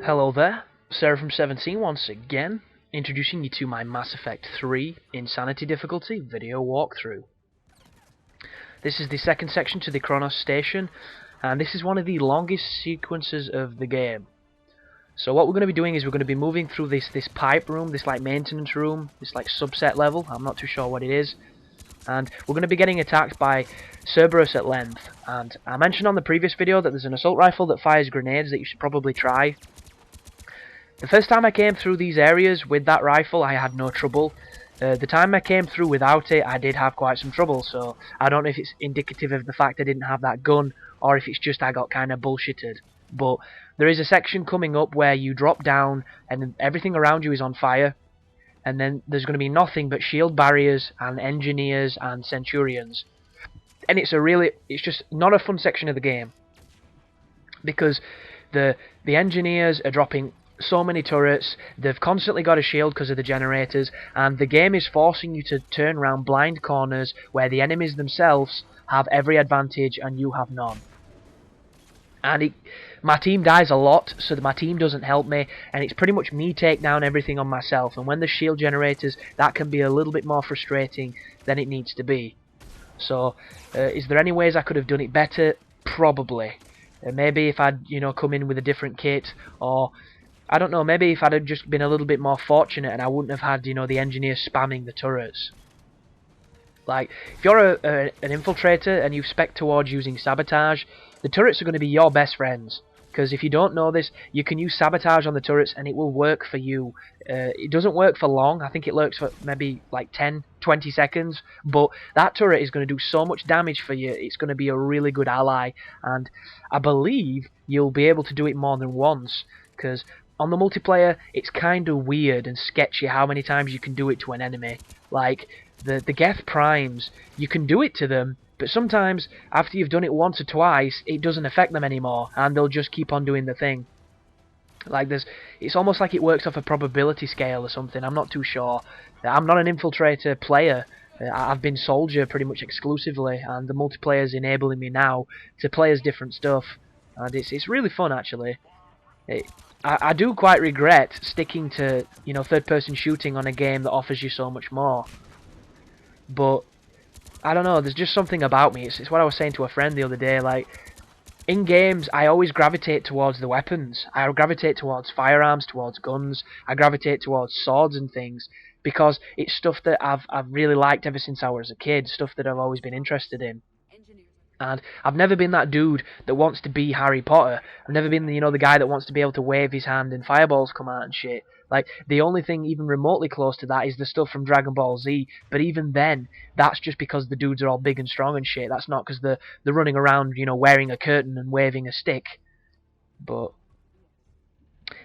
Hello there, Sarah from 17 once again, introducing you to my Mass Effect 3 Insanity difficulty video walkthrough. This is the second section to the Cronos station, and this is one of the longest sequences of the game. So what we're going to be doing is we're going to be moving through this pipe room, this like maintenance room, this like subset level, I'm not too sure what it is. And we're going to be getting attacked by Cerberus at length. And I mentioned on the previous video that there's an assault rifle that fires grenades that you should probably try. The first time I came through these areas with that rifle, I had no trouble. The time I came through without it, I did have quite some trouble. So I don't know if it's indicative of the fact I didn't have that gun, or if it's just I got kind of bullshitted. But there is a section coming up where you drop down and everything around you is on fire. And then there's going to be nothing but shield barriers and engineers and centurions. And it's just not a fun section of the game. Because the engineers are dropping so many turrets, they've constantly got a shield because of the generators, and the game is forcing you to turn around blind corners where the enemies themselves have every advantage and you have none. And my team dies a lot, so that my team doesn't help me, and it's pretty much me take down everything on myself. And when there's shield generators, that can be a little bit more frustrating than it needs to be. So, is there any ways I could have done it better? Probably. Maybe if I'd, come in with a different kit, or I don't know, maybe if I'd have just been a little bit more fortunate and I wouldn't have had, the engineers spamming the turrets. Like, if you're an infiltrator and you spec towards using sabotage, the turrets are going to be your best friends. Because if you don't know this, you can use sabotage on the turrets and it will work for you. It doesn't work for long. I think it works for maybe like 10, 20 seconds. But that turret is going to do so much damage for you. It's going to be a really good ally. And I believe you'll be able to do it more than once. Because on the multiplayer, it's kind of weird and sketchy how many times you can do it to an enemy. Like, the Geth Primes, you can do it to them, but sometimes, after you've done it once or twice, it doesn't affect them anymore, and they'll just keep on doing the thing. Like, it's almost like it works off a probability scale or something, I'm not too sure. I'm not an infiltrator player. I've been soldier pretty much exclusively, and the multiplayer's enabling me now to play as different stuff. And it's really fun, actually. I do quite regret sticking to, third-person shooting on a game that offers you so much more. But I don't know, there's just something about me. It's what I was saying to a friend the other day. Like, in games, I always gravitate towards the weapons. I gravitate towards firearms, towards guns. I gravitate towards swords and things because it's stuff that I've really liked ever since I was a kid. Stuff that I've always been interested in. And I've never been that dude that wants to be Harry Potter. I've never been, the guy that wants to be able to wave his hand and fireballs come out and shit. Like, the only thing even remotely close to that is the stuff from Dragon Ball Z. But even then, that's just because the dudes are all big and strong and shit. That's not because they're running around, wearing a curtain and waving a stick. But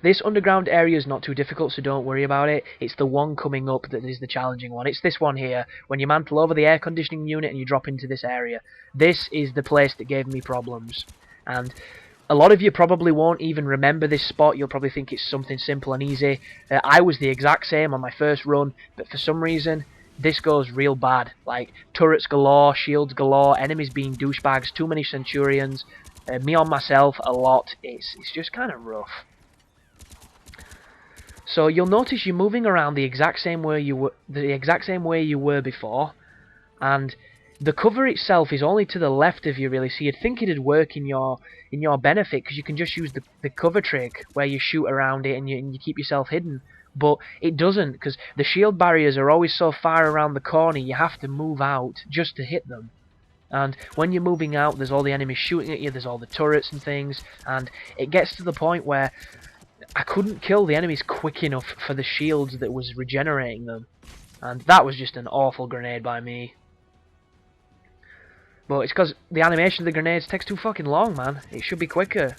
this underground area is not too difficult, so don't worry about it. It's the one coming up that is the challenging one. It's this one here, when you mantle over the air conditioning unit and you drop into this area. This is the place that gave me problems. And a lot of you probably won't even remember this spot. You'll probably think it's something simple and easy. I was the exact same on my first run, but for some reason, this goes real bad. Like, turrets galore, shields galore, enemies being douchebags, too many centurions, me on myself a lot. It's just kind of rough. So you'll notice you're moving around the exact same way you were before, and the cover itself is only to the left of you, really. So you'd think it'd work in your benefit because you can just use the cover trick where you shoot around it and you keep yourself hidden. But it doesn't, because the shield barriers are always so far around the corner. You have to move out just to hit them. And when you're moving out, there's all the enemies shooting at you. There's all the turrets and things, and it gets to the point where I couldn't kill the enemies quick enough for the shields that was regenerating them. And that was just an awful grenade by me. But it's because the animation of the grenades takes too fucking long, man. It should be quicker.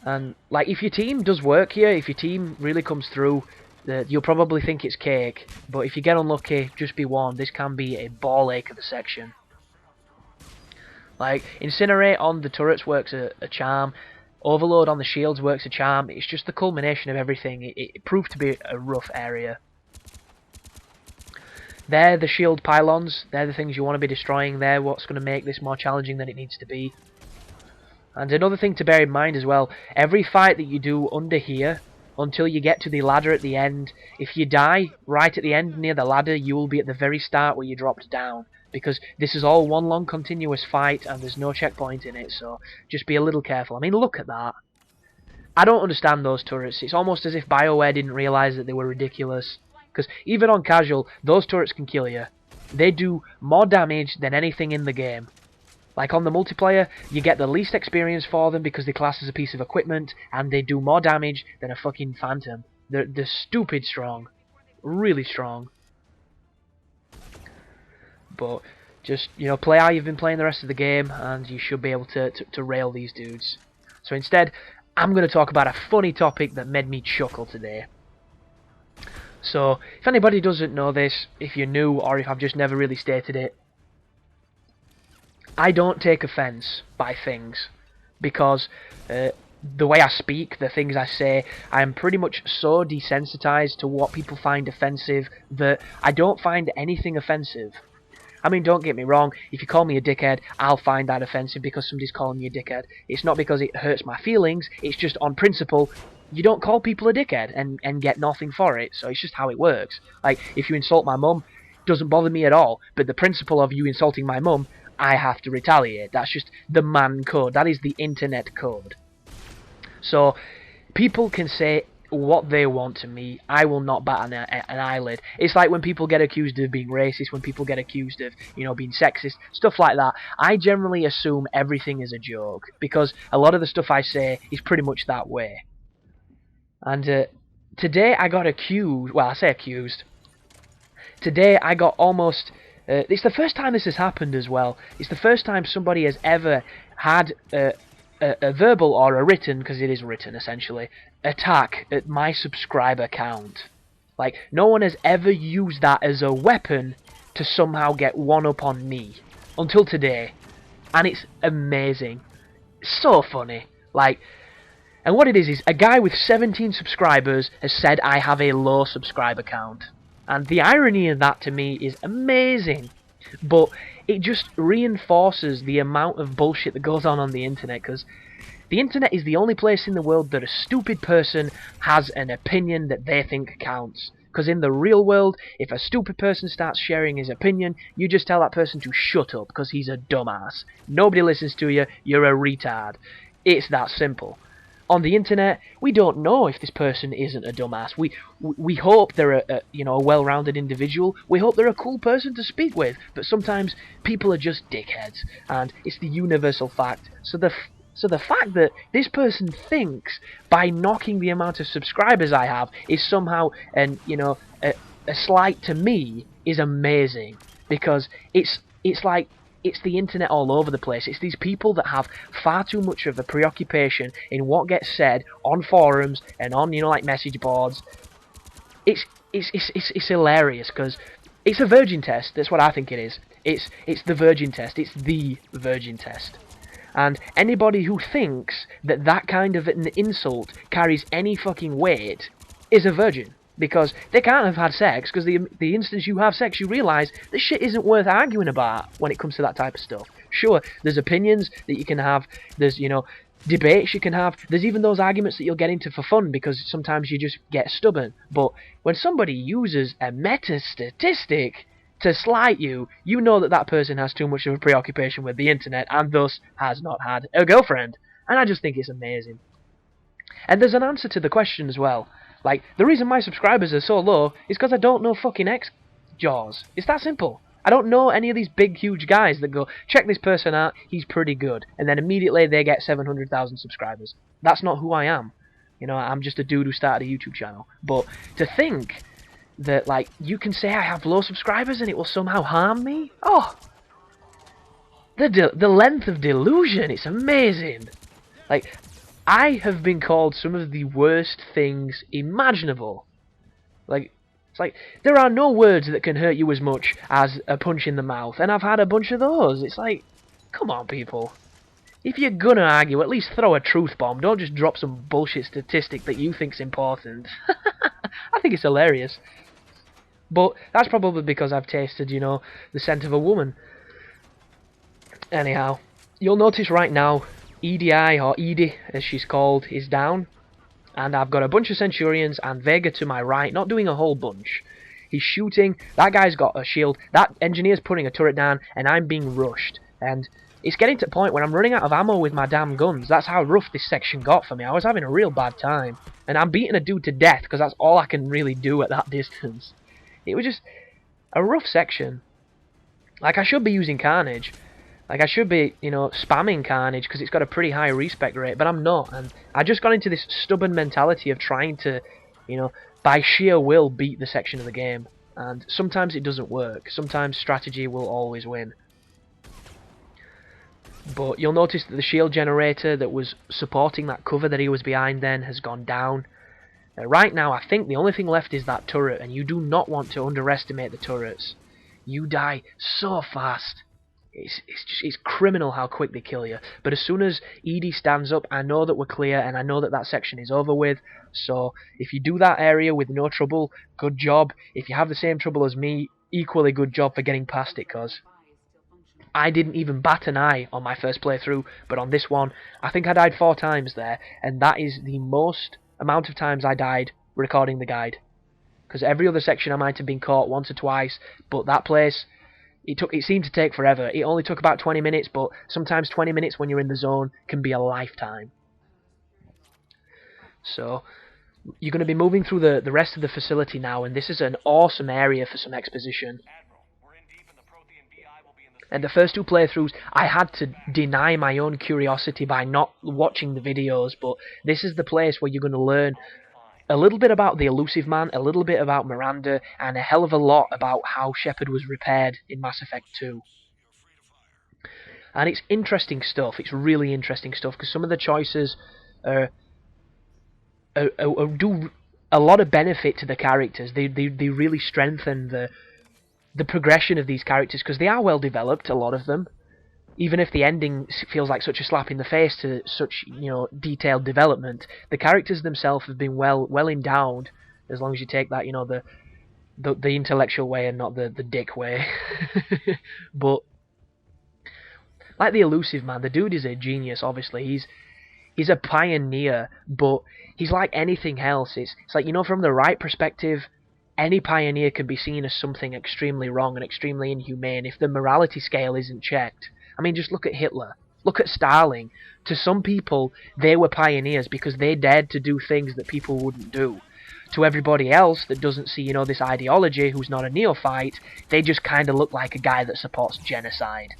And, like, if your team does work here, if your team really comes through, you'll probably think it's cake. But if you get unlucky, just be warned, this can be a ball ache of a section. Like, Incinerate on the turrets works a charm. Overload on the shields works a charm. It's just the culmination of everything. It proved to be a rough area. They're the shield pylons. They're the things you want to be destroying. They're what's going to make this more challenging than it needs to be. And another thing to bear in mind as well, every fight that you do under here, until you get to the ladder at the end, if you die right at the end near the ladder, you will be at the very start where you dropped down. Because this is all one long continuous fight and there's no checkpoint in it, so just be a little careful. I mean, look at that. I don't understand those turrets. It's almost as if BioWare didn't realise that they were ridiculous. Because even on casual, those turrets can kill you. They do more damage than anything in the game. Like on the multiplayer, you get the least experience for them because they class as a piece of equipment, and they do more damage than a fucking phantom. They're stupid strong. Really strong. But just, you know, play how you've been playing the rest of the game, and you should be able to rail these dudes. So instead, I'm going to talk about a funny topic that made me chuckle today. So, if anybody doesn't know this, if you're new, or if I've just never really stated it, I don't take offence by things, because the way I speak, the things I say, I am pretty much so desensitized to what people find offensive that I don't find anything offensive. I mean, don't get me wrong, if you call me a dickhead, I'll find that offensive because somebody's calling me a dickhead. It's not because it hurts my feelings, it's just on principle. You don't call people a dickhead and get nothing for it, so it's just how it works. Like, if you insult my mum, it doesn't bother me at all, but the principle of you insulting my mum, I have to retaliate. That's just the man code. That is the internet code. So, people can say what they want to me. I will not bat an eyelid. It's like when people get accused of being racist, when people get accused of, you know, being sexist, stuff like that. I generally assume everything is a joke, because a lot of the stuff I say is pretty much that way. And today I got accused, well, I say accused. Today I got almost... it's the first time this has happened as well. It's the first time somebody has ever had a verbal or a written, because it is written essentially, attack at my subscriber count. Like, no one has ever used that as a weapon to somehow get one up on me. Until today. And it's amazing. So funny. Like, and what it is a guy with 17 subscribers has said I have a low subscriber count. And the irony of that to me is amazing. But it just reinforces the amount of bullshit that goes on the internet, because the internet is the only place in the world that a stupid person has an opinion that they think counts. Because in the real world, if a stupid person starts sharing his opinion, you just tell that person to shut up because he's a dumbass. Nobody listens to you, you're a retard. It's that simple. On the internet, we don't know if this person isn't a dumbass. We hope they're a well-rounded individual. We hope they're a cool person to speak with. But sometimes people are just dickheads, and it's the universal fact. So the fact that this person thinks by knocking the amount of subscribers I have is somehow a slight to me is amazing, because it's like, it's the internet all over the place. It's these people that have far too much of a preoccupation in what gets said on forums and on, like message boards. It's hilarious, because it's a virgin test. That's what I think it is. It's the virgin test. It's the virgin test. And anybody who thinks that that kind of an insult carries any fucking weight is a virgin. Because they can't have had sex, because the instant you have sex, you realise this shit isn't worth arguing about when it comes to that type of stuff. Sure, there's opinions that you can have, there's, debates you can have, there's even those arguments that you'll get into for fun, because sometimes you just get stubborn. But when somebody uses a meta-statistic to slight you, you know that that person has too much of a preoccupation with the internet, and thus has not had a girlfriend. And I just think it's amazing. And there's an answer to the question as well. Like, the reason my subscribers are so low is because I don't know fucking X-Jaws. It's that simple. I don't know any of these big, huge guys that go, check this person out, he's pretty good. And then immediately they get 700,000 subscribers. That's not who I am. I'm just a dude who started a YouTube channel. But to think that, like, you can say I have low subscribers and it will somehow harm me? Oh! The length of delusion, it's amazing. Like, I have been called some of the worst things imaginable. Like, it's like, there are no words that can hurt you as much as a punch in the mouth, and I've had a bunch of those. It's like, come on, people. If you're gonna argue, at least throw a truth bomb. Don't just drop some bullshit statistic that you think's important. I think it's hilarious. But that's probably because I've tasted, the scent of a woman. Anyhow, you'll notice right now, EDI, or Edie as she's called, is down. And I've got a bunch of Centurions and Vega to my right, not doing a whole bunch. He's shooting, that guy's got a shield, that engineer's putting a turret down, and I'm being rushed. And it's getting to the point where I'm running out of ammo with my damn guns. That's how rough this section got for me. I was having a real bad time. And I'm beating a dude to death, because that's all I can really do at that distance. It was just a rough section. Like, I should be using Carnage. Like, I should be, you know, spamming Carnage because it's got a pretty high respec rate, but I'm not. And I just got into this stubborn mentality of trying to, you know, by sheer will beat the section of the game. And sometimes it doesn't work. Sometimes strategy will always win. But you'll notice that the shield generator that was supporting that cover that he was behind then has gone down. Right now, I think the only thing left is that turret, and you do not want to underestimate the turrets. You die so fast. It's criminal how quick they kill you. But as soon as Edie stands up, I know that we're clear, and I know that that section is over with. So if you do that area with no trouble, good job. If you have the same trouble as me, equally good job for getting past it, cause I didn't even bat an eye on my first playthrough, but on this one, I think I died 4 times there, and that is the most amount of times I died recording the guide. Because every other section I might have been caught once or twice, but that place, it seemed to take forever. It only took about 20 minutes, but sometimes 20 minutes when you're in the zone can be a lifetime. So, you're going to be moving through the rest of the facility now, and this is an awesome area for some exposition. And the first 2 playthroughs, I had to deny my own curiosity by not watching the videos, but this is the place where you're going to learn a little bit about the Elusive Man, a little bit about Miranda, and a hell of a lot about how Shepard was repaired in Mass Effect 2. And it's interesting stuff, it's really interesting stuff, because some of the choices do a lot of benefit to the characters. They really strengthen the progression of these characters, because they are well developed, a lot of them. Even if the ending feels like such a slap in the face to such, you know, detailed development, the characters themselves have been well endowed, as long as you take that, you know, the intellectual way and not the dick way. But like the Elusive Man, the dude is a genius. Obviously, he's a pioneer, but he's like anything else. It's like, you know, from the right perspective, any pioneer can be seen as something extremely wrong and extremely inhumane if the morality scale isn't checked. I mean, just look at Hitler. Look at Stalin. To some people, they were pioneers because they dared to do things that people wouldn't do. To everybody else that doesn't see, you know, this ideology, who's not a neophyte, they just kind of look like a guy that supports genocide.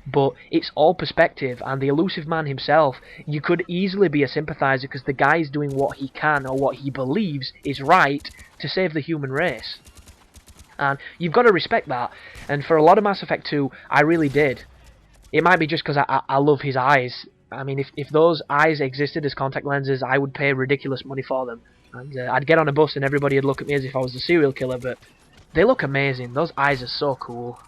But it's all perspective, and the Elusive Man himself, you could easily be a sympathizer because the guy's doing what he can or what he believes is right to save the human race. And you've got to respect that. And for a lot of Mass Effect 2, I really did. It might be just because I love his eyes. I mean, if those eyes existed as contact lenses, I would pay ridiculous money for them. And I'd get on a bus and everybody would look at me as if I was a serial killer, but they look amazing. Those eyes are so cool.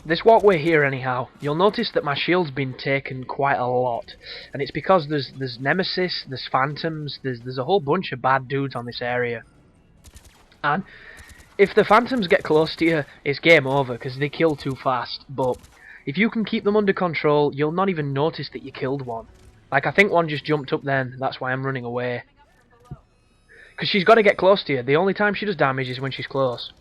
This walkway here, anyhow, you'll notice that my shield's been taken quite a lot. And it's because there's Nemesis, there's Phantoms, there's a whole bunch of bad dudes on this area. And if the Phantoms get close to you, it's game over, because they kill too fast. But if you can keep them under control, you'll not even notice that you killed one. Like, I think one just jumped up then, that's why I'm running away. Because she's got to get close to you. The only time she does damage is when she's close.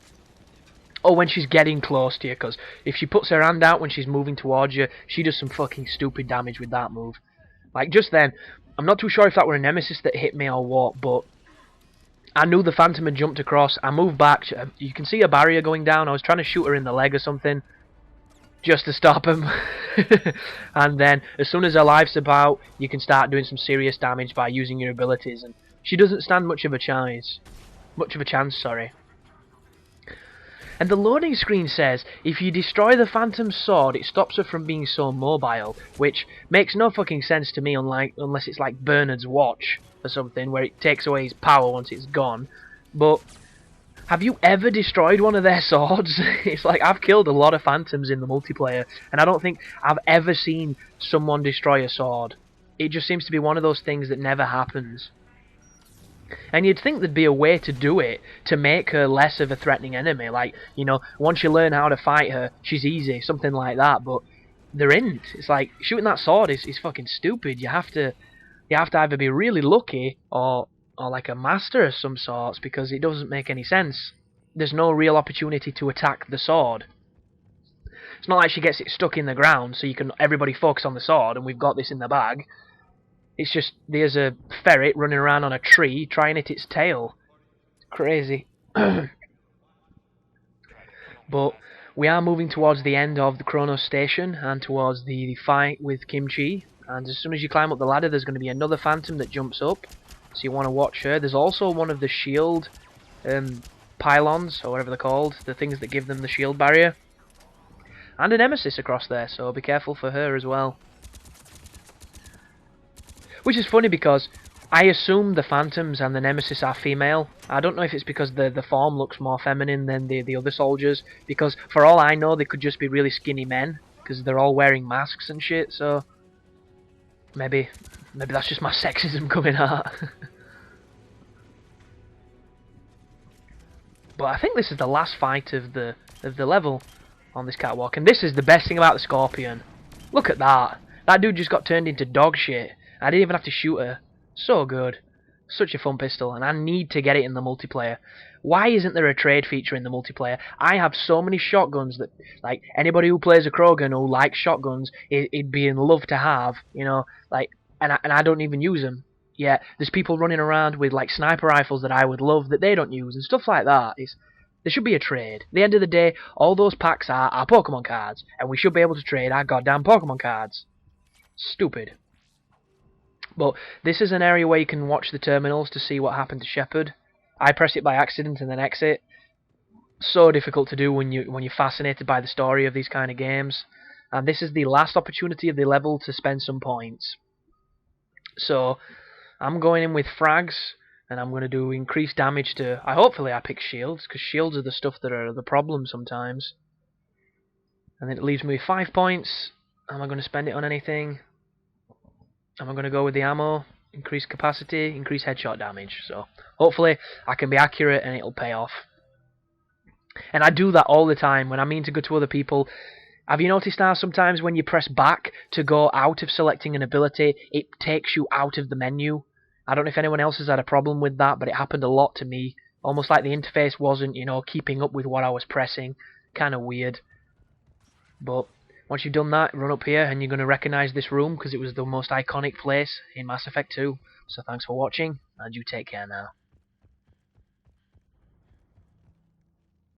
Or when she's getting close to you, because if she puts her hand out when she's moving towards you, she does some fucking stupid damage with that move. Like, just then, I'm not too sure if that were a Nemesis that hit me or what, but I knew the Phantom had jumped across. I moved back. You can see a barrier going down. I was trying to shoot her in the leg or something, just to stop him. And then, as soon as her life's about, you can start doing some serious damage by using your abilities, and she doesn't stand much of a chance. And the loading screen says, if you destroy the Phantom's sword, it stops her from being so mobile, which makes no fucking sense to me, unless it's like Bernard's watch or something, where it takes away his power once it's gone. But have you ever destroyed one of their swords? It's like, I've killed a lot of Phantoms in the multiplayer, and I don't think I've ever seen someone destroy a sword. It just seems to be one of those things that never happens. And you'd think there'd be a way to do it, to make her less of a threatening enemy. Like, you know, once you learn how to fight her, she's easy, something like that. But there isn't. It's like shooting that sword is fucking stupid. You have to either be really lucky or like a master of some sorts, because it doesn't make any sense. There's no real opportunity to attack the sword. It's not like she gets it stuck in the ground so you can everybody focus on the sword and we've got this in the bag. It's just there's a ferret running around on a tree trying at its tail. It's crazy. But we are moving towards the end of the Cronos station and towards the fight with Kimchi. And as soon as you climb up the ladder, there's going to be another phantom that jumps up. So you want to watch her. There's also one of the shield pylons, or whatever they're called, the things that give them the shield barrier. And a nemesis across there, so be careful for her as well. Which is funny because I assume the phantoms and the nemesis are female. I don't know if it's because the form looks more feminine than the other soldiers, because for all I know they could just be really skinny men, because they're all wearing masks and shit, so maybe that's just my sexism coming out. But I think this is the last fight of the level on this catwalk, and this is the best thing about the Scorpion. Look at that. That dude just got turned into dog shit. I didn't even have to shoot her. So good. Such a fun pistol, and I need to get it in the multiplayer. Why isn't there a trade feature in the multiplayer? I have so many shotguns that, like, anybody who plays a Krogan who likes shotguns, it'd be in love to have, you know, like, and I don't even use them. Yeah, there's people running around with, like, sniper rifles that I would love that they don't use, and stuff like that. There should be a trade. At the end of the day, all those packs are Pokemon cards, and we should be able to trade our goddamn Pokemon cards. Stupid. But this is an area where you can watch the terminals to see what happened to Shepard. I press it by accident and then exit. So difficult to do when you're fascinated by the story of these kind of games. And this is the last opportunity of the level to spend some points. So I'm going in with frags, and I'm going to do increased damage to... hopefully I pick shields, because shields are the stuff that are the problem sometimes. And then it leaves me with 5 points. Am I going to spend it on anything? Am I going to go with the ammo? Increase capacity, increase headshot damage. So hopefully I can be accurate and it'll pay off. And I do that all the time when I mean to go to other people. Have you noticed now sometimes when you press back to go out of selecting an ability, it takes you out of the menu? I don't know if anyone else has had a problem with that, but it happened a lot to me. Almost like the interface wasn't, you know, keeping up with what I was pressing. Kind of weird. But once you've done that, run up here and you're going to recognise this room because it was the most iconic place in Mass Effect 2. So thanks for watching, and you take care now.